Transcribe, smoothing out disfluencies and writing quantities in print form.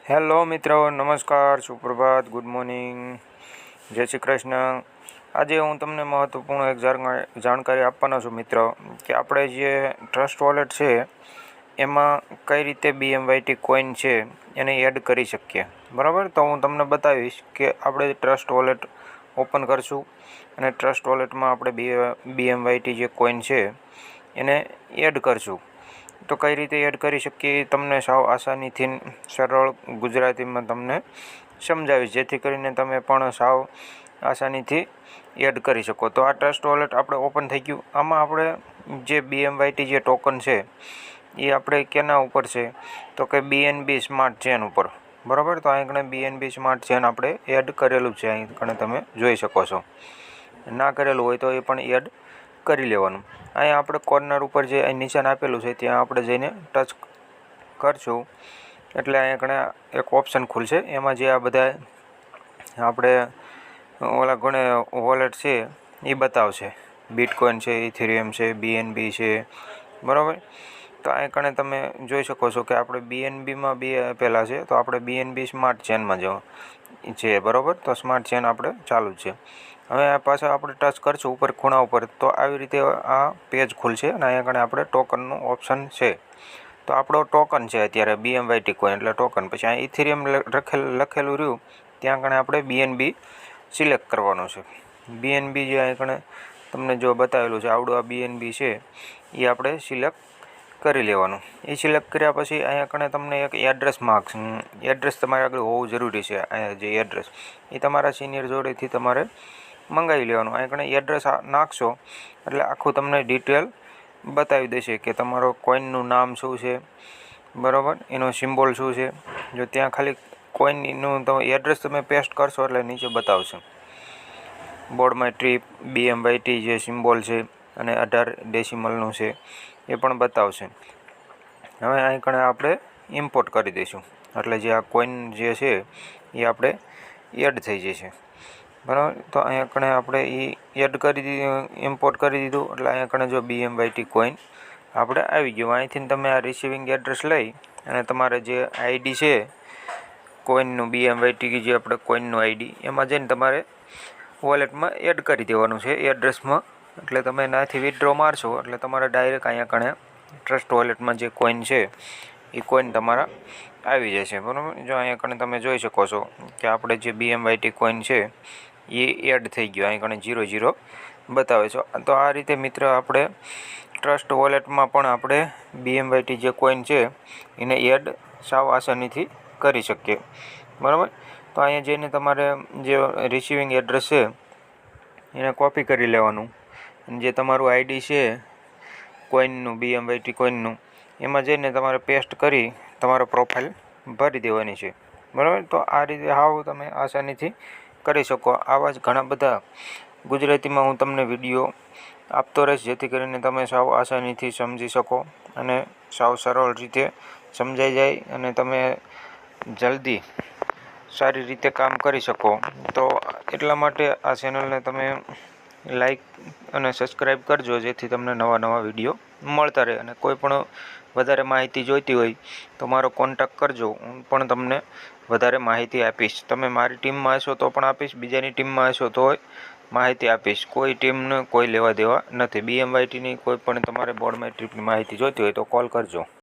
Hello મિત્રો, નમસ્કાર, સુપ્રભાત, good morning, જય શ્રી કૃષ્ણ. આજે હું તમને મહત્ત્વપૂર્ણ એક જાણકારી આપવાનો છું મિત્રો, કે આપણે જે ટ્રસ્ટ વોલેટ છે એમાં કઈ રીતે BMYT કોઈન છે એને એડ કરી શકીએ. બરાબર, તો હું તમને બતાવીશ કે આપણે ટ્રસ્ટ વોલેટ ઓપન કરશું અને ટ્રસ્ટ વોલેટમાં આપણે BMYT જે કોઈન છે એને એડ કરશું. તો કઈ રીતે એડ કરી શકીએ તમને સાવ આસાનીથી સરળ ગુજરાતીમાં તમને સમજાવીશ, જેથી કરીને તમે પણ સાવ આસાનીથી એડ કરી શકો. તો આ ટ્રસ્ટ વોલેટ આપણે ઓપન થઈ ગયું. આમાં આપણે જે BMYT જે ટોકન છે એ આપણે કેના ઉપર છે, તો કે BNB સ્માર્ટ ચેન ઉપર. બરાબર, તો અહીં કણે BNB સ્માર્ટ ચેન આપણે એડ કરેલું છે, અહીં કણે તમે જોઈ શકો છો. ના કરેલું હોય તો એ પણ એડ કરી લેવાનું. અહીંયા આપણે કોર્નર ઉપર જે નિશાન આપેલું છે ત્યાં આપણે જઈને ટચ કરશું એટલે અહીંયા ઘણા એક ઓપ્શન ખુલશે. એમાં જે આ બધા આપણે ઓલા ઘણા વોલેટ છે એ બતાવશે. બિટકોઈન છે, ઇથેરિયમ છે, BNB છે. બરાબર, તો અહીં કણે તમે જોઈ શકો છો કે આપણે BNBમાં બે આપેલા છે, તો આપણે BNB સ્માર્ટ ચેનમાં જવું છે. બરાબર, તો સ્માર્ટ ચેન આપણે ચાલુ જ છે. હવે આ પાછા આપણે ટચ કરશું ઉપર ખૂણા ઉપર, તો આવી રીતે આ પેજ ખુલશે અને અહીંયા કણે આપણે ટોકનનું ઓપ્શન છે. તો આપણો ટોકન છે અત્યારે BMYT કોઈન એટલે ટોકન. પછી આ ઇથેરિયમ લખેલું રહ્યું ત્યાં કણે આપણે BNB સિલેક્ટ કરવાનું છે. BNB જે અહીં કણે તમને જો બતાવેલું છે આવડું આ BNB છે એ આપણે સિલેક્ટ કરી લેવાનું. એ સિલેક્ટ કર્યા પછી અહીંયા કણે તમને એક એડ્રેસ માગશે. એડ્રેસ તમારે આગળ હોવું જરૂરી છે. અહીંયા જે એડ્રેસ એ તમારા સિનિયર જોડેથી તમારે મંગાવી લેવાનું. અહીં કણે એડ્રેસ નાખશો એટલે આખું તમને ડિટેલ બતાવી દેશે કે તમારો કોઈનનું નામ શું છે, બરાબર, એનો સિમ્બોલ શું છે. જો ત્યાં ખાલી કોઈનનું તો એડ્રેસ તમે પેસ્ટ કરશો એટલે નીચે બતાવશે બોર્ડ માય ટ્રીપ, BMYT જે સિમ્બોલ છે અને 18 ડેસિમલનું છે એ પણ બતાવશે. હવે અહીં કણે આપણે ઇમ્પોર્ટ કરી દઈશું એટલે જે આ કોઈન જે છે એ આપણે એડ થઈ જશે. બરાબર, તો અહીંયા કણે આપણે એ એડ કરી દીધું, ઇમ્પોર્ટ કરી દીધું એટલે અહીંયા કણે જો BMYT કોઈન આપણે આવી ગયું. અહીંથી તમે આ રિસીવિંગ એડ્રેસ લઈ અને તમારે જે આઈડી છે કોઈનનું, BMYT જે આપણે કોઈનનું આઈડી, એમાં જઈને તમારે વોલેટમાં એડ કરી દેવાનું છે એડ્રેસમાં. એટલે તમે એનાથી વિથડ્રો મારશો એટલે તમારે ડાયરેક્ટ અહીંયા કણે ટ્રસ્ટ વોલેટમાં જે કોઈન છે એ કોઈન તમારા આવી જશે. બરાબર, જો અહીંયા કણે તમે જોઈ શકો છો કે આપણે જે BMYT કોઈન છે એ એડ થઈ ગયો. અહીં કણે 00 બતાવે છે. તો આ રીતે મિત્ર આપણે ટ્રસ્ટ વોલેટમાં પણ આપણે BMYT જે કોઈન છે એને એડ સાવ આસાનીથી કરી શકીએ. બરાબર, તો અહીંયા જઈને તમારે જે રિસીવિંગ એડ્રેસ છે એને કોપી કરી લેવાનું. જે તમારું આઈડી છે કોઈનનું, BMYT કોઈનનું, એમાં જઈને તમારે પેસ્ટ કરી તમારો પ્રોફાઇલ ભરી દેવાની છે. બરાબર, તો આ રીતે હાવ તમે આસાનીથી કરી શકો. આવા જ ઘણા બધા ગુજરાતીમાં હું તમને વિડીયો આપતો રહીશ, જેથી કરીને તમે સાવ આસાનીથી સમજી શકો અને સાવ સરળ રીતે સમજાઈ જાય અને તમે જલ્દી સારી રીતે કામ કરી શકો. તો એટલા માટે આ ચેનલને તમે લાઈક અને સબસ્ક્રાઈબ કરજો, જેથી તમને નવા નવા વિડીયો મળતા રહે. અને કોઈ પણ વધારે માહિતી જોઈતી હોય તો મારો કોન્ટેક્ટ કરજો, હું પણ તમને વધારે માહિતી આપીશ. તમે મારી ટીમમાં હશો તો પણ આપીશ, બીજાની ટીમમાં હશો તો માહિતી આપીશ. કોઈ ટીમને કોઈ લેવા દેવા નથી. BMYTની કોઈ પણ તમારે બોર્ડ માય ટ્રીપની માહિતી જોઈતી હોય તો કોલ કરજો.